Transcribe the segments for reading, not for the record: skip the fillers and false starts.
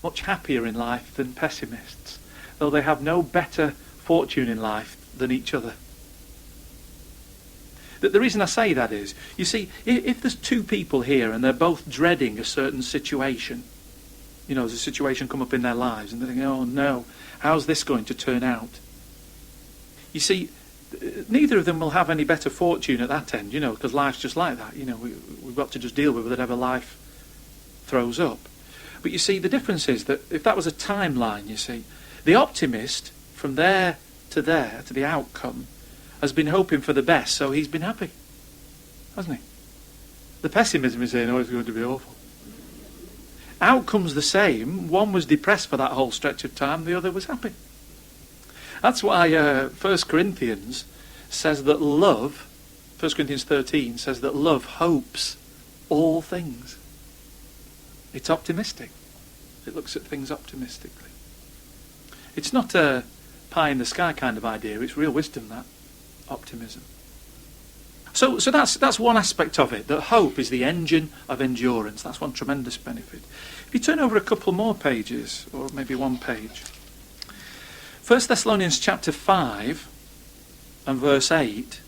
much happier in life than pessimists, though they have no better fortune in life than each other. The reason I say that is, you see, if there's two people here and they're both dreading a certain situation, there's a situation come up in their lives and they're thinking, oh no, how's this going to turn out? You see, neither of them will have any better fortune at that end, because life's just like that. We've got to just deal with whatever life throws up. But you see, the difference is that if that was a timeline, you see, the optimist, from there to the outcome, has been hoping for the best, so he's been happy, hasn't he? The pessimism is saying, oh, it's going to be awful. Outcome's the same. One was depressed for that whole stretch of time, the other was happy. That's why 1 Corinthians says that love, 1 Corinthians 13 says that love hopes all things. It's optimistic. It looks at things optimistically. It's not a pie in the sky kind of idea. It's real wisdom, that optimism. So that's one aspect of it, that hope is the engine of endurance. That's one tremendous benefit. If you turn over a couple more pages, or maybe one page. 1 Thessalonians chapter 5 and verse 8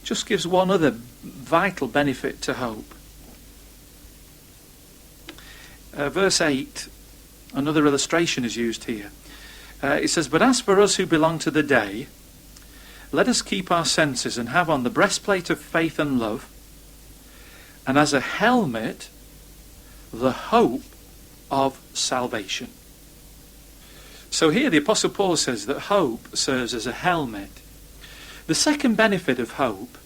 just gives one other vital benefit to hope. Verse 8, another illustration is used here. It says, but as for us who belong to the day, let us keep our senses and have on the breastplate of faith and love, and as a helmet, the hope of salvation. So here the Apostle Paul says that hope serves as a helmet. The second benefit of hope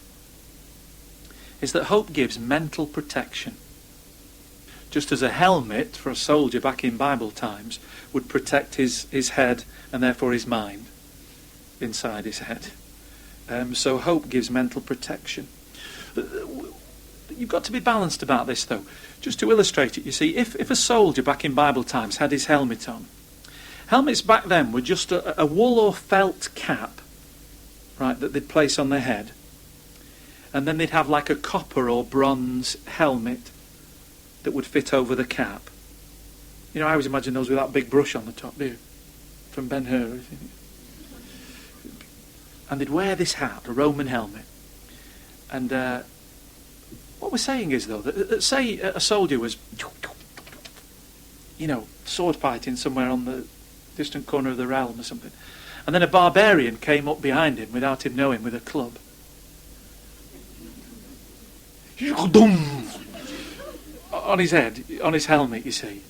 is that hope gives mental protection. Just as a helmet for a soldier back in Bible times would protect his head and therefore his mind inside his head. So hope gives mental protection. You've got to be balanced about this though. Just to illustrate it, you see, if a soldier back in Bible times had his helmet on, helmets back then were just a wool or felt cap, right, that they'd place on their head. And then they'd have like a copper or bronze helmet that would fit over the cap. I always imagine those with that big brush on the top, do you? From Ben-Hur. And they'd wear this hat, a Roman helmet. And what we're saying is, though, that say a soldier was, sword fighting somewhere on the distant corner of the realm or something, and then a barbarian came up behind him without him knowing with a club. On his head, on his helmet, you see.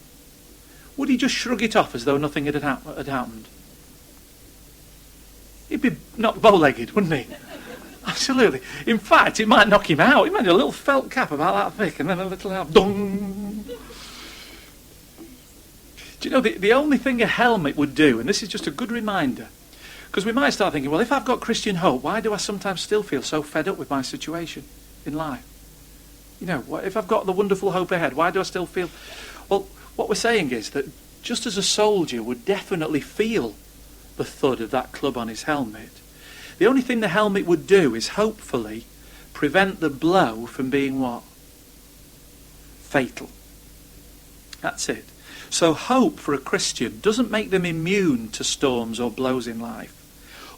Would he just shrug it off as though nothing had happened? He'd be knocked bow-legged, wouldn't he? Absolutely. In fact, it might knock him out. Imagine a little felt cap about that thick and then a little out. Dung! Do you know, the only thing a helmet would do, and this is just a good reminder, because we might start thinking, well, if I've got Christian hope, why do I sometimes still feel so fed up with my situation in life? If I've got the wonderful hope ahead, why do I still feel... Well, what we're saying is that just as a soldier would definitely feel the thud of that club on his helmet, the only thing the helmet would do is hopefully prevent the blow from being what? Fatal. That's it. So hope for a Christian doesn't make them immune to storms or blows in life.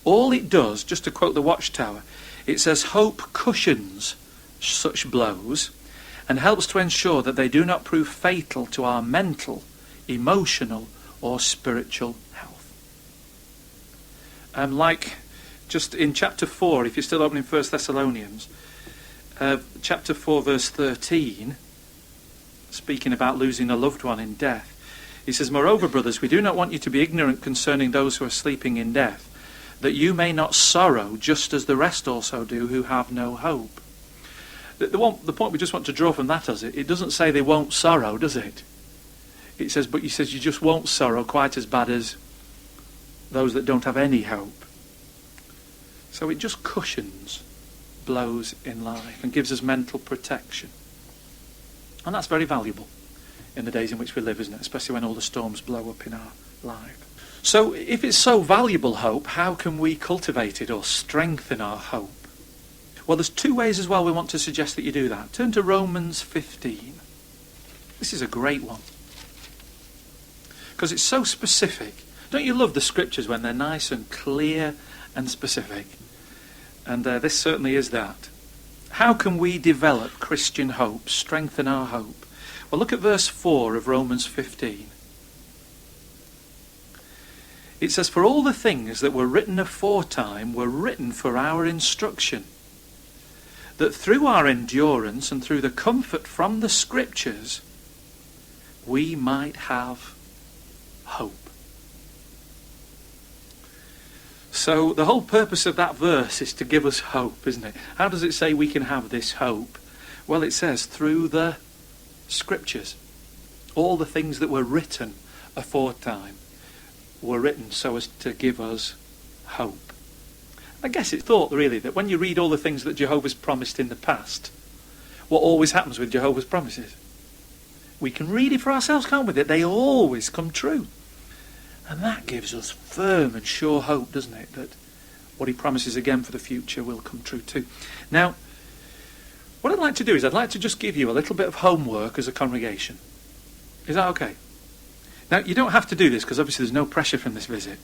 All it does, just to quote the Watchtower, it says hope cushions such blows and helps to ensure that they do not prove fatal to our mental, emotional or spiritual health. Like just in chapter 4, if you're still opening 1 Thessalonians, chapter 4 verse 13, speaking about losing a loved one in death, he says, moreover, brothers, we do not want you to be ignorant concerning those who are sleeping in death, that you may not sorrow just as the rest also do who have no hope. The point we just want to draw from that is it doesn't say they won't sorrow, does it? It says, but he says you just won't sorrow quite as bad as those that don't have any hope. So it just cushions blows in life and gives us mental protection. And that's very valuable in the days in which we live, isn't it? Especially when all the storms blow up in our life. So if it's so valuable, hope, how can we cultivate it or strengthen our hope? Well, there's two ways as well we want to suggest that you do that. Turn to Romans 15. This is a great one. because it's so specific. Don't you love the scriptures when they're nice and clear and specific? And this certainly is that. How can we develop Christian hope, strengthen our hope? Well, look at verse 4 of Romans 15. It says, "For all the things that were written aforetime were written for our instruction, that through our endurance and through the comfort from the scriptures, we might have hope." So the whole purpose of that verse is to give us hope, isn't it? How does it say we can have this hope? Well, it says through the scriptures. All the things that were written aforetime were written so as to give us hope. I guess it's thought really that when you read all the things that Jehovah's promised in the past, what always happens with Jehovah's promises? We can read it for ourselves, can't we? That they always come true. And that gives us firm and sure hope, doesn't it? That what he promises again for the future will come true too. Now, what I'd like to do is I'd like to just give you a little bit of homework as a congregation. Is that okay? Now, you don't have to do this because obviously there's no pressure from this visit.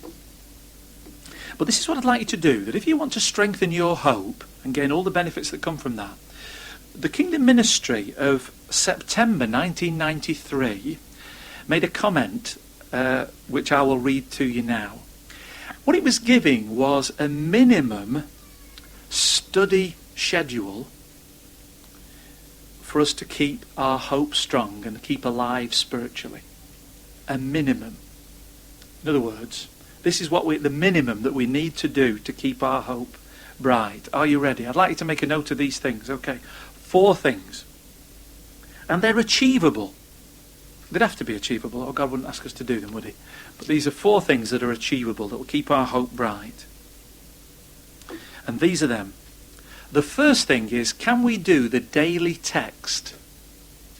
But this is what I'd like you to do, that if you want to strengthen your hope and gain all the benefits that come from that, the Kingdom Ministry of September 1993 made a comment which I will read to you now. What it was giving was a minimum study schedule for us to keep our hope strong and keep alive spiritually. A minimum. In other words, this is the minimum that we need to do to keep our hope bright. Are you ready? I'd like you to make a note of these things. Okay. 4 things. And they're achievable. They'd have to be achievable, or God wouldn't ask us to do them, would he? But these are 4 things that are achievable, that will keep our hope bright. And these are them. The first thing is, can we do the daily text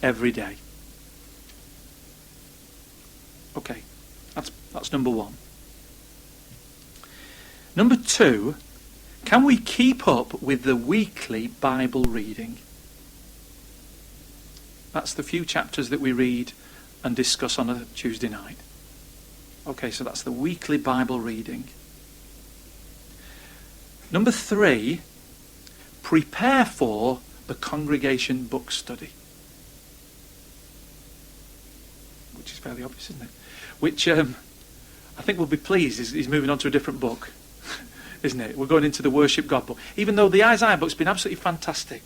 every day? Okay, that's number 1. Number 2, can we keep up with the weekly Bible reading? That's the few chapters that we read and discuss on a Tuesday night. Okay, so that's the weekly Bible reading. Number 3, prepare for the congregation book study. Which is fairly obvious, isn't it? Which I think we'll be pleased he's moving on to a different book, isn't it? We're going into the Worship God book. Even though the Isaiah book's been absolutely fantastic.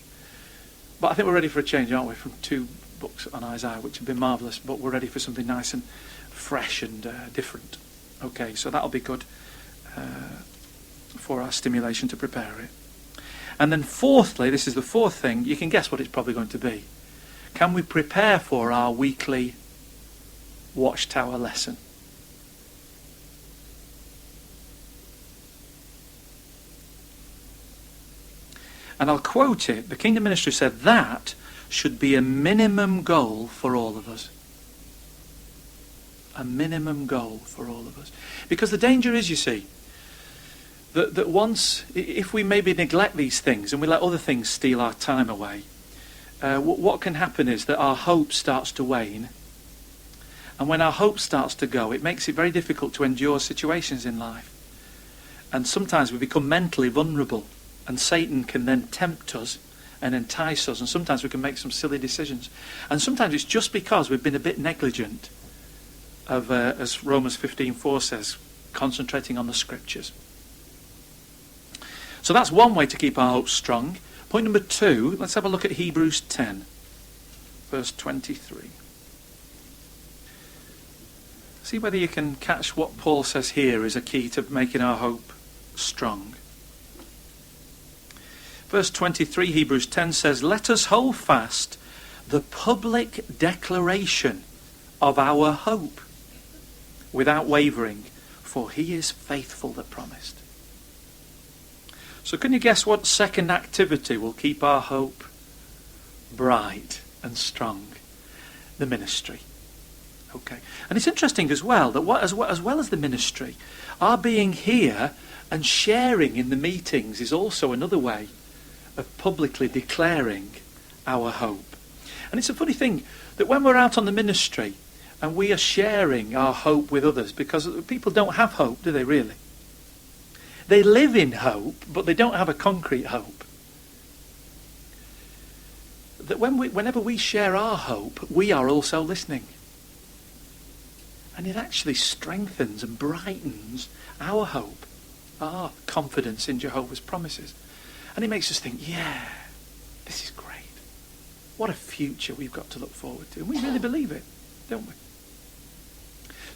But I think we're ready for a change, aren't we? From 2 books on Isaiah, which have been marvellous, but we're ready for something nice and fresh and different. Okay, so that'll be good for our stimulation to prepare it. And then fourthly, this is the 4th thing, you can guess what it's probably going to be. Can we prepare for our weekly Watchtower lesson? And I'll quote it. The Kingdom Ministry said that should be a minimum goal for all of us. A minimum goal for all of us. Because the danger is, you see, that once, if we maybe neglect these things and we let other things steal our time away, what can happen is that our hope starts to wane. And when our hope starts to go, it makes it very difficult to endure situations in life. And sometimes we become mentally vulnerable. And Satan can then tempt us and entice us. And sometimes we can make some silly decisions. And sometimes it's just because we've been a bit negligent of, as Romans 15:4 says, concentrating on the scriptures. So that's one way to keep our hope strong. Point number 2, let's have a look at Hebrews 10, verse 23. See whether you can catch what Paul says here is a key to making our hope strong. Verse 23, Hebrews 10 says, "Let us hold fast the public declaration of our hope without wavering, for he is faithful that promised." So can you guess what second activity will keep our hope bright and strong? The ministry. Okay. And it's interesting as well that as well as the ministry, our being here and sharing in the meetings is also another way of publicly declaring our hope. And it's a funny thing that when we're out on the ministry, And we are sharing our hope with others, because people don't have hope, do they really? They live in hope, but they don't have a concrete hope. That whenever we share our hope, we are also listening. And it actually strengthens and brightens our hope, our confidence in Jehovah's promises. And it makes us think, yeah, this is great. What a future we've got to look forward to. And we really believe it, don't we?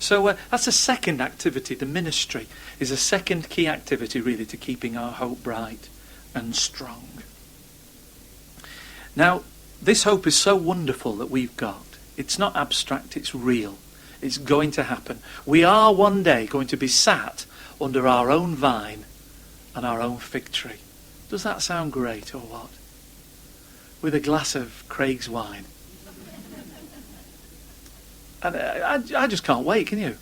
So that's a second activity. The ministry is a second key activity, really, to keeping our hope bright and strong. Now, this hope is so wonderful that we've got. It's not abstract, it's real. It's going to happen. We are one day going to be sat under our own vine and our own fig tree. Does that sound great or what? With a glass of Craig's wine. And I just can't wait, can you?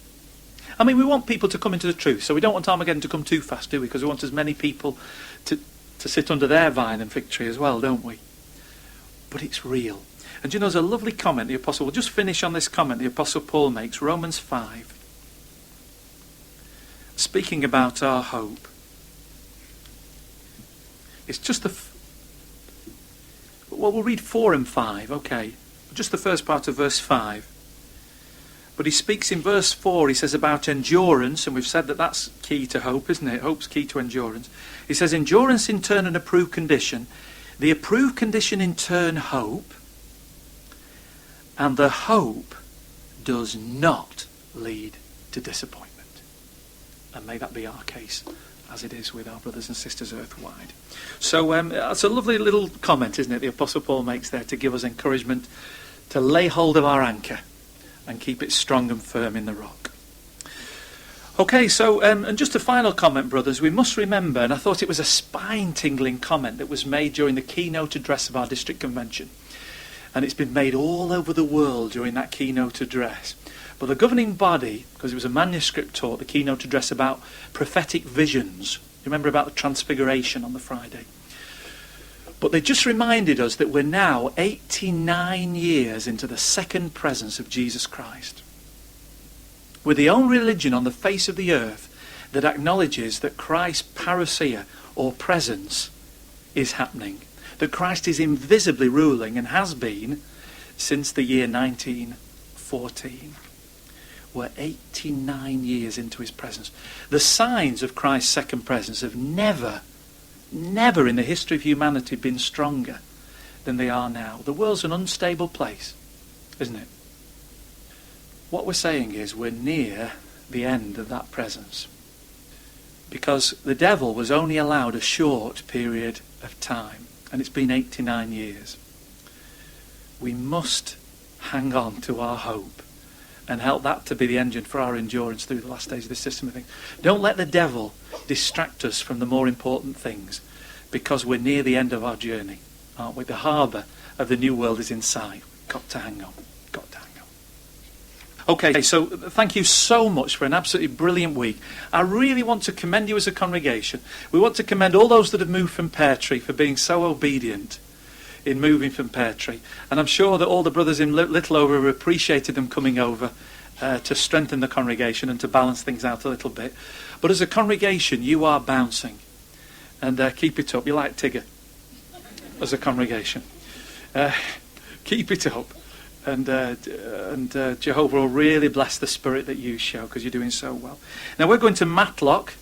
I mean, we want people to come into the truth, so we don't want Armageddon to come too fast, do we? Because we want as many people to sit under their vine and fig tree as well, don't we? But it's real. And you know, there's a lovely comment the Apostle, we'll just finish on this comment the Apostle Paul makes, Romans 5. Speaking about our hope. It's just well, we'll read 4 and 5, okay. Just the first part of verse 5. But he speaks in verse 4, he says about endurance, and we've said that that's key to hope, isn't it? Hope's key to endurance. He says, endurance in turn an approved condition. The approved condition in turn hope. And the hope does not lead to disappointment. And may that be our case, as it is with our brothers and sisters earthwide. So that's a lovely little comment, isn't it, the Apostle Paul makes there to give us encouragement to lay hold of our anchor and keep it strong and firm in the rock. Okay, so, and just a final comment, brothers, we must remember, and I thought it was a spine-tingling comment that was made during the keynote address of our district convention. And it's been made all over the world during that keynote address. But the governing body, because it was a manuscript taught, the keynote address about prophetic visions. You remember about the transfiguration on the Friday? But they just reminded us that we're now 89 years into the second presence of Jesus Christ. We're the only religion on the face of the earth that acknowledges that Christ's parousia, or presence, is happening. That Christ is invisibly ruling and has been since the year 1914. We're 89 years into his presence. The signs of Christ's second presence have never in the history of humanity been stronger than they are now. The world's an unstable place, isn't it? What we're saying is we're near the end of that presence. Because the devil was only allowed a short period of time. And it's been 89 years. We must hang on to our hope and help that to be the engine for our endurance through the last days of this system of things. Don't let the devil distract us from the more important things, because we're near the end of our journey, aren't we? The harbour of the new world is in sight. We've got to hang on. Got to hang on. Okay, so thank you so much for an absolutely brilliant week. I really want to commend you as a congregation. We want to commend all those that have moved from Pear Tree for being so obedient in moving from Pear Tree. And I'm sure that all the brothers in Little Over have appreciated them coming over to strengthen the congregation and to balance things out a little bit. But as a congregation, you are bouncing. And keep it up. You're like Tigger as a congregation. Keep it up. And Jehovah will really bless the spirit that you show, because you're doing so well. Now we're going to Matlock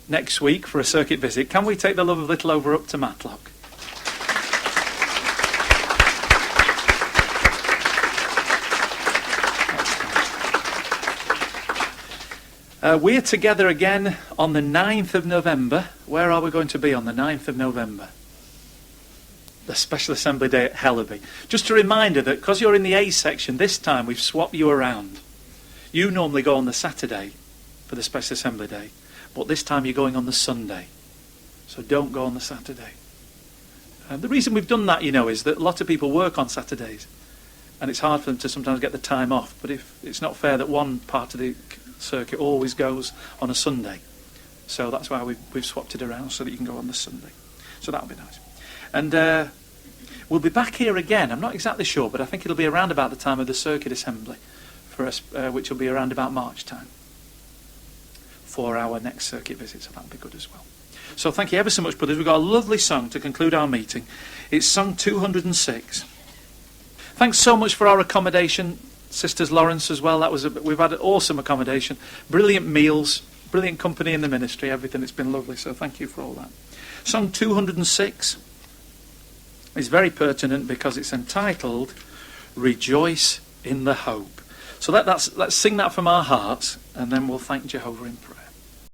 next week for a circuit visit. Can we take the love of Little Over up to Matlock? We're together again on the 9th of November. Where are we going to be on the 9th of November? The Special Assembly Day at Hellaby. Just a reminder that because you're in the A section, this time we've swapped you around. You normally go on the Saturday for the Special Assembly Day, but this time you're going on the Sunday. So don't go on the Saturday. And the reason we've done that, you know, is that a lot of people work on Saturdays, and it's hard for them to sometimes get the time off. But if it's not fair that one part of the circuit always goes on a Sunday. So that's why we've swapped it around, so that you can go on the Sunday. So that'll be nice. And we'll be back here again. I'm not exactly sure, but I think it'll be around about the time of the circuit assembly for us, which will be around about March time for our next circuit visit, so that'll be good as well. So thank you ever so much, brothers. We've got a lovely song to conclude our meeting. It's song 206. Thanks so much for our accommodation, Sisters Lawrence as well. We've had an awesome accommodation, brilliant meals, brilliant company in the ministry, everything. It's been lovely, so thank you for all that. Song 206 is very pertinent because it's entitled Rejoice in the Hope. So let's sing that from our hearts, and then we'll thank Jehovah in prayer.